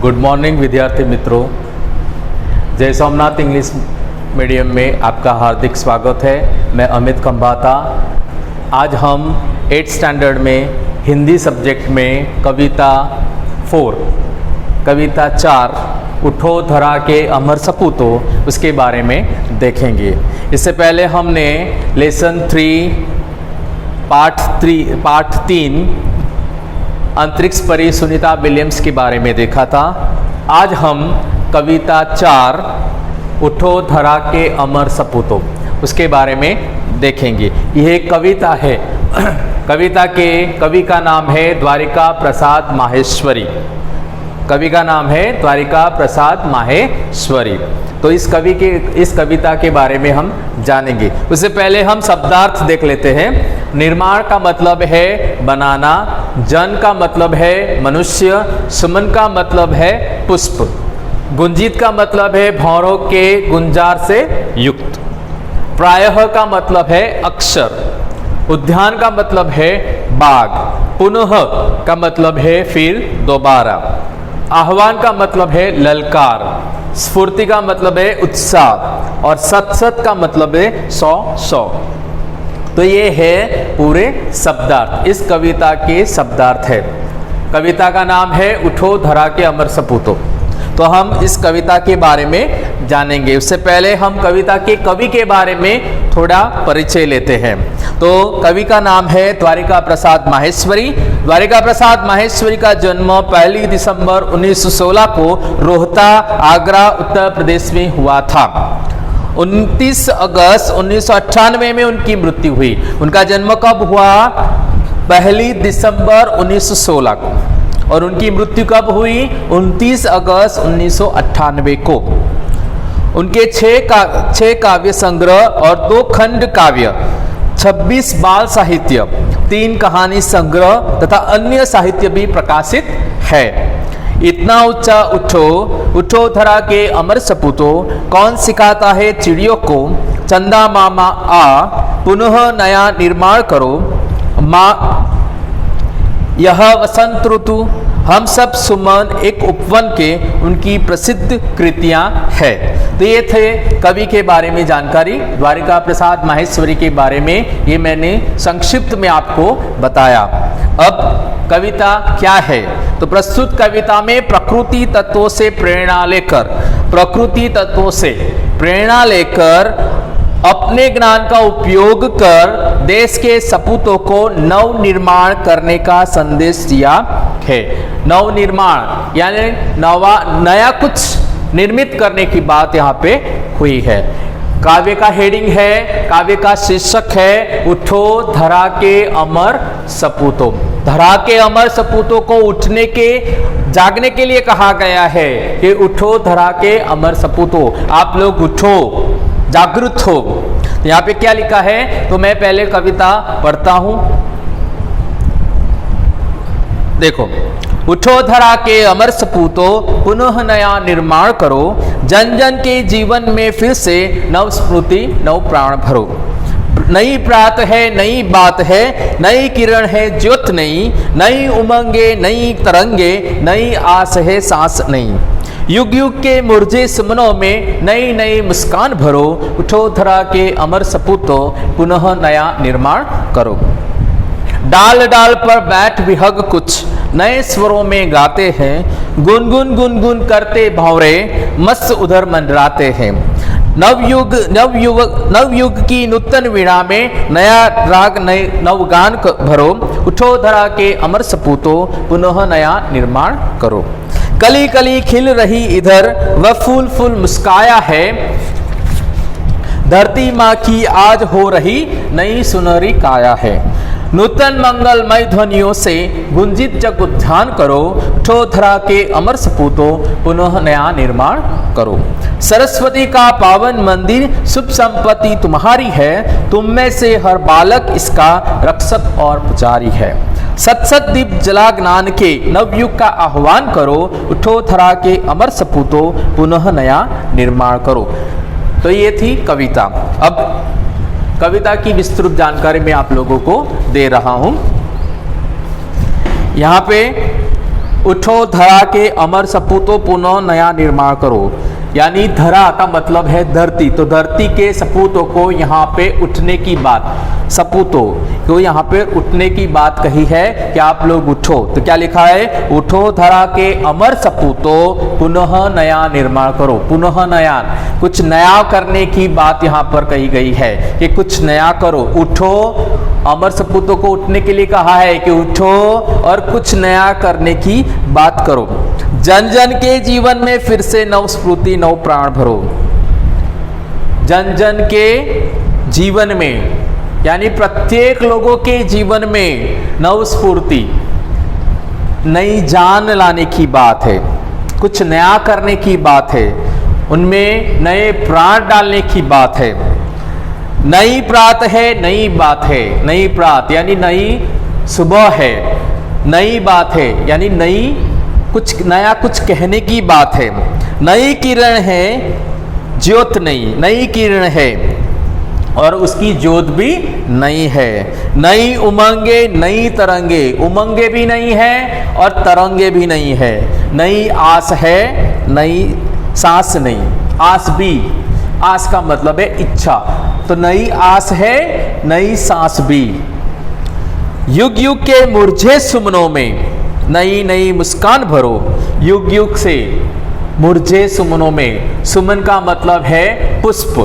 Good morning विद्यार्थी मित्रों, जय सोमनाथ इंग्लिश मीडियम में आपका हार्दिक स्वागत है। मैं अमित खंबाता। आज हम 8th स्टैंडर्ड में हिंदी सब्जेक्ट में कविता 4 उठो धरा के अमर सपूतो उसके बारे में देखेंगे। इससे पहले हमने लेसन 3 पार्ट 3 अंतरिक्ष परी सुनीता विलियम्स के बारे में देखा था। आज हम कविता 4 उठो धरा के अमर सपूतो उसके बारे में देखेंगे। यह एक कविता है। कविता के कवि का नाम है द्वारिका प्रसाद माहेश्वरी। कवि का नाम है द्वारिका प्रसाद माहेश्वरी। तो इस कविता के बारे में हम जानेंगे। उससे पहले हम शब्दार्थ देख लेते हैं। निर्माण का मतलब है बनाना, जन का मतलब है मनुष्य, सुमन का मतलब है पुष्प, गुंजित का मतलब है भौरों के गुंजार से युक्त, प्रायः का मतलब है अक्षर, उद्यान का मतलब है बाग, पुनः का मतलब है फिर दोबारा, आह्वान का मतलब है ललकार, स्फूर्ति का मतलब है उत्साह और सत का मतलब है 100। तो ये है पूरे शब्दार्थ। इस कविता के शब्दार्थ है। कविता का नाम है उठो धरा के अमर सपूतो। तो हम इस कविता के बारे में जानेंगे। उससे पहले हम कविता के कवि के बारे में थोड़ा परिचय लेते हैं। तो कवि का नाम है द्वारिका प्रसाद माहेश्वरी। द्वारिका प्रसाद माहेश्वरी का जन्म 1 दिसंबर 1916 को रोहता, आगरा, उत्तर प्रदेश में हुआ था। 29 अगस्त 1998 में उनकी मृत्यु हुई। उनका जन्म कब हुआ? 1 दिसंबर 1916 को। और उनकी मृत्यु कब हुई? 29 अगस्त 1998 को। उनके 6 काव्य संग्रह और 2 खंड काव्य, 26 बाल साहित्य, 3 कहानी संग्रह तथा अन्य साहित्य भी प्रकाशित है। इतना ऊंचा उठो धरा के अमर सपूतो, कौन सिखाता है चिड़ियों को, चंदा मामा आ, पुनः नया निर्माण करो, माँ यह वसंत ऋतु, हम सब सुमन, एक उपवन के उनकी प्रसिद्ध कृतियां हैं। तो ये थे कवि के बारे में जानकारी। द्वारिका प्रसाद माहेश्वरी के बारे में ये मैंने संक्षिप्त में आपको बताया। अब कविता क्या है? तो प्रस्तुत कविता में प्रकृति तत्वों से प्रेरणा लेकर अपने ज्ञान का उपयोग कर देश के सपूतों को नव निर्माण करने का संदेश दिया है। नव निर्माण यानी नया कुछ निर्मित करने की बात यहाँ पे हुई है। काव्य का हेडिंग है, काव्य का शीर्षक है उठो धरा के अमर सपूतों। धरा के अमर सपूतों को उठने के, जागने के लिए कहा गया है कि उठो धरा के अमर सपूतों, आप लोग उठो, जागृत हो। तो यहाँ पे क्या लिखा है? तो मैं पहले कविता पढ़ता हूं। देखो, उठो धरा के अमर सपूतो, पुनः नया निर्माण करो, जन जन के जीवन में फिर से नव स्फूर्ति, नव प्राण भरो। नई प्रात है, नई बात है, नई किरण है, ज्योत नई उमंगे, नई तरंगे, नई आस है, सांस नई। युग युग के मुरझे सुमनों में नई नई मुस्कान भरो, उठो धरा के अमर सपूतो, पुनः नया निर्माण करो। डाल डाल पर बैठ विहग कुछ नए स्वरों में गाते हैं, गुनगुन करते भंवरे मस्त उधर मंडराते हैं। नवयुग की नूतन वीणा में नया राग, नए नवगान भरो, उठो धरा के अमर सपूतो, पुनः नया निर्माण करो। कली कली खिल रही इधर, वह फूल फूल मुस्काया है, धरती माँ की आज हो रही नई सुनहरी काया है। नूतन मंगलमय ध्वनियों से गुंजित जग उद्यान करो, उठो धरा के अमर सपूतो, पुनः नया निर्माण करो। सरस्वती का पावन मंदिर, शुभ संपत्ति तुम्हारी है, तुम में से हर बालक इसका रक्षक और पुजारी है। सत दीप जला ज्ञान के नवयुग का आह्वान करो, उठो धरा के अमर सपूतो, पुनः नया निर्माण करो। तो ये थी कविता। अब कविता की विस्तृत जानकारी मैं आप लोगों को दे रहा हूं। यहाँ पे उठो धरा के अमर सपूतों पुनः नया निर्माण करो। यानी धरा का मतलब है धरती, तो धरती के सपूतों को यहाँ पे उठने की बात, सपूतों तो यहाँ पे उठने की बात कही है कि आप लोग उठो। तो क्या लिखा है, उठो धरा के अमर सपूतों पुनः नया निर्माण करो। पुनः नया, कुछ नया करने की बात यहाँ पर कही गई है कि कुछ नया करो। उठो, अमर सपूतों को उठने के लिए कहा है कि उठो और कुछ नया करने की बात करो। जन जन के जीवन में फिर से नव स्फूर्ति नव प्राण भरो। जन जन के जीवन में यानी प्रत्येक लोगों के जीवन में नव स्फूर्ति, नई जान लाने की बात है, कुछ नया करने की बात है, उनमें नए प्राण डालने की बात है। नई प्रात है, नई बात है, नई प्रात यानी नई सुबह है, नई बात है यानी नई कुछ नया कुछ कहने की बात है। नई किरण है, ज्योत नई किरण है और उसकी ज्योत भी नई है। नई उमंगे, नई तरंगे, उमंगे भी नई है और तरंगे भी नई है। नई आस है, नई सांस नहीं, आस भी, आस का मतलब है इच्छा, तो नई आस है, नई सांस भी। युग युग के मुरझे सुमनों में नई नई मुस्कान भरो। युग युग से मुरझे सुमनों में, सुमन का मतलब है पुष्प,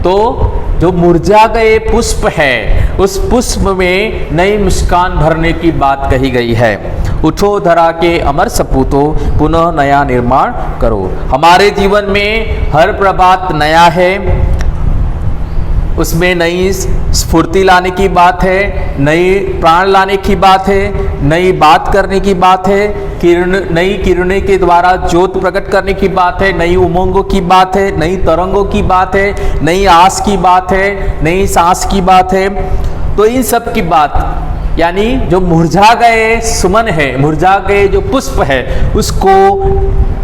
तो जो मुरझा गए पुष्प है उस पुष्प में नई मुस्कान भरने की बात कही गई है। उठो धरा के अमर सपूतों पुनः नया निर्माण करो। हमारे जीवन में हर प्रभात नया है, उसमें नई स्फूर्ति लाने की बात है, नई प्राण लाने की बात है, नई बात करने की बात है, नई किरणें के द्वारा ज्योत प्रकट करने की बात है, नई उमंगों की बात है, नई तरंगों की बात है, नई आस की बात है, नई सांस की बात है। तो इन सब की बात यानी जो मुरझा गए सुमन है, मुरझा गए जो पुष्प है, उसको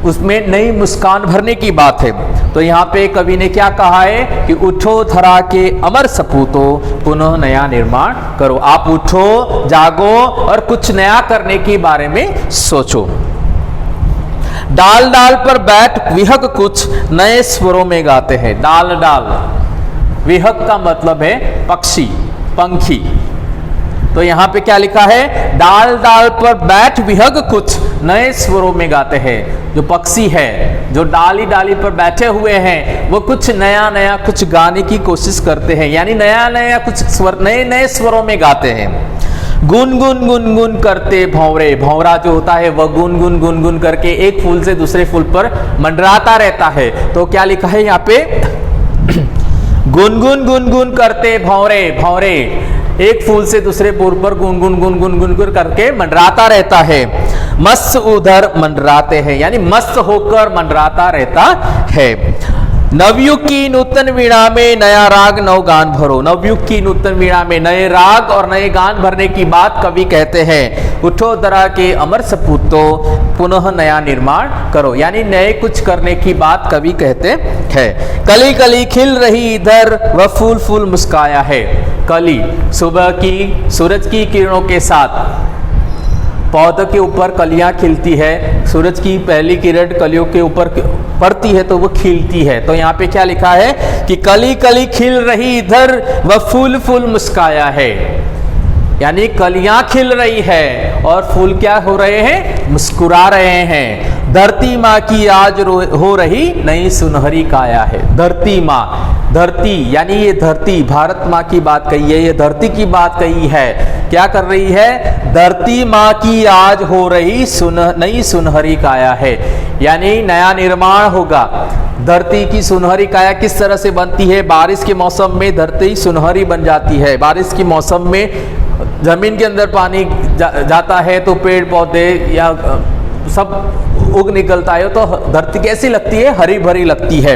उसमें नई मुस्कान भरने की बात है। तो यहाँ पे कवि ने क्या कहा है कि उठो धरा के अमर सपूतों पुनः नया निर्माण करो। आप उठो, जागो और कुछ नया करने के बारे में सोचो। डाल डाल पर बैठ विहग कुछ नए स्वरों में गाते हैं। डाल डाल, विहग का मतलब है पक्षी, पंखी। तो यहाँ पे क्या लिखा है, डाल डाल पर बैठ विहग कुछ नए स्वरों में गाते हैं। जो पक्षी है, जो डाली डाली पर बैठे हुए हैं, वो कुछ नया नया कुछ गाने की कोशिश करते हैं, यानी नया नया कुछ स्वर, नए नए स्वरों में गाते हैं। गुन गुन गुन गुन करते भंवरे, भंवरा जो होता है वह गुन गुन गुन गुन करके एक फूल से दूसरे फूल पर मंडराता रहता है। तो क्या लिखा है यहाँ पे, गुन गुन गुन गुन करते भंवरे, भंवरे एक फूल से दूसरे फूल पर गुन गुन गुन गुन गुन गुन करके मंडराता रहता है। मस्त उधर मंडराते हैं, यानी मस्त होकर मंडराता रहता है। नवयुग की नूतन वीणा में नया राग नव गान भरो। नवयुग की नूतन वीणा में नए राग और नए गान भरने की बात कवि कहते हैं। उठो धरा के अमर सपूतों पुनः नया निर्माण करो, यानी नए कुछ करने की बात कवि कहते हैं। कली कली खिल रही इधर वह फूल फूल मुस्काया है। कली, सुबह की सूरज की किरणों के साथ पौधों के ऊपर कलियां खिलती है, सूरज की पहली किरण कलियों के ऊपर पड़ती है तो वो खिलती है। तो यहाँ पे क्या लिखा है कि कली कली खिल रही इधर वह फूल फूल मुस्काया है, यानी कलियां खिल रही है और फूल क्या हो रहे हैं, मुस्कुरा रहे हैं। धरती माँ की आज हो रही नई सुनहरी काया है। धरती माँ, धरती यानी ये धरती, भारत माँ की बात कही है, ये धरती की बात कही है। क्या कर रही है, धरती माँ की आज हो रही नई सुनहरी काया है, यानी नया निर्माण होगा। धरती की सुनहरी काया किस तरह से बनती है, बारिश के मौसम में धरती सुनहरी बन जाती है। बारिश के मौसम में जमीन के अंदर पानी जाता है तो पेड़ पौधे या सब उग निकलता है, तो धरती कैसी लगती है, हरी भरी लगती है।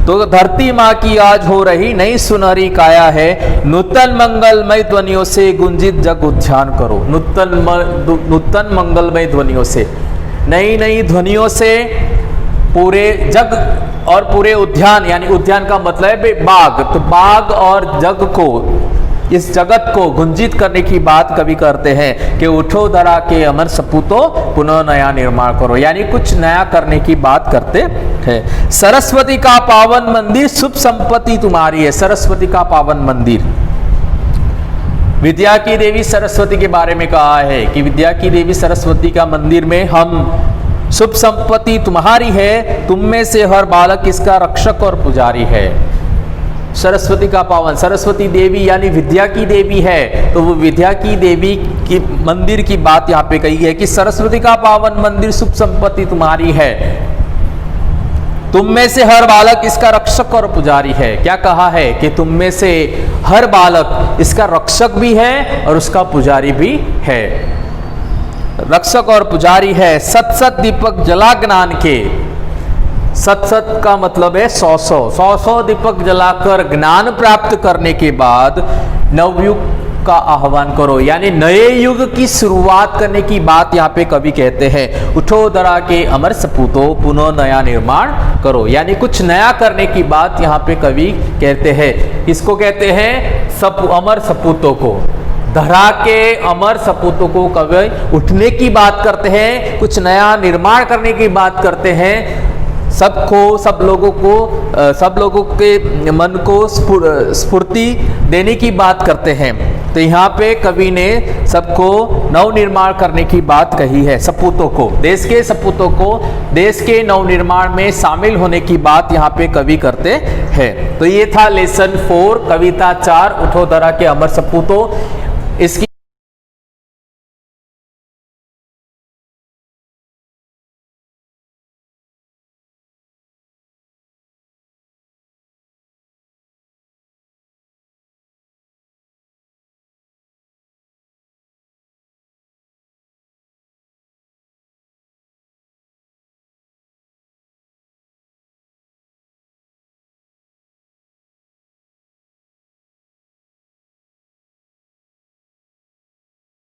तो धरती माँ की आज हो रही नई सुनहरी काया है। नूतन मंगलमय ध्वनियों से गुंजित जग उद्यान करो। नूतन मंगलमय ध्वनियों से, नई नई ध्वनियों से पूरे जग और पूरे उद्यान, यानी उद्यान का मतलब है बाग, तो बाग और जग को इस जगत को गुंजित करने की बात कवि करते हैं कि उठो धरा के अमर सपूतो पुनः नया निर्माण करो, यानी कुछ नया करने की बात करते हैं। सरस्वती का पावन मंदिर शुभ संपत्ति तुम्हारी है। सरस्वती का पावन मंदिर, विद्या की देवी सरस्वती के बारे में कहा है कि विद्या की देवी सरस्वती का मंदिर में हम शुभ संपत्ति तुम्हारी है, तुम में से हर बालक इसका रक्षक और पुजारी है। सरस्वती का पावन, सरस्वती देवी यानी विद्या की देवी है, तो वो विद्या की देवी की मंदिर की बात यहाँ पे कही है कि सरस्वती का पावन मंदिर शुभ संपत्ति तुम्हारी है, तुम में से हर बालक इसका रक्षक और पुजारी है। क्या कहा है कि तुम में से हर बालक इसका रक्षक भी है और उसका पुजारी भी है। रक्षक और पुजारी है। सत सत दीपक जला ज्ञान के, सत सत का मतलब है 100 दीपक जलाकर ज्ञान प्राप्त करने के बाद नवयुग का आह्वान करो, यानी नए युग की शुरुआत करने की बात यहाँ पे कवि कहते हैं। उठो धरा के अमर सपूतो पुनः नया निर्माण करो, यानी कुछ नया करने की बात यहाँ पे कवि कहते हैं। इसको कहते हैं अमर सपूतों को, धरा के अमर सपूतों को कवि उठने की बात करते हैं, कुछ नया निर्माण करने की बात करते हैं। सबको, सब लोगों के मन को स्फूर्ति देने की बात करते हैं। तो यहाँ पे कवि ने सबको नव निर्माण करने की बात कही है। सपूतों को, देश के सपूतों को देश के नव निर्माण में शामिल होने की बात यहाँ पे कवि करते हैं। तो ये था लेसन 4 कविता 4 उठो धरा के अमर सपूतों। इसकी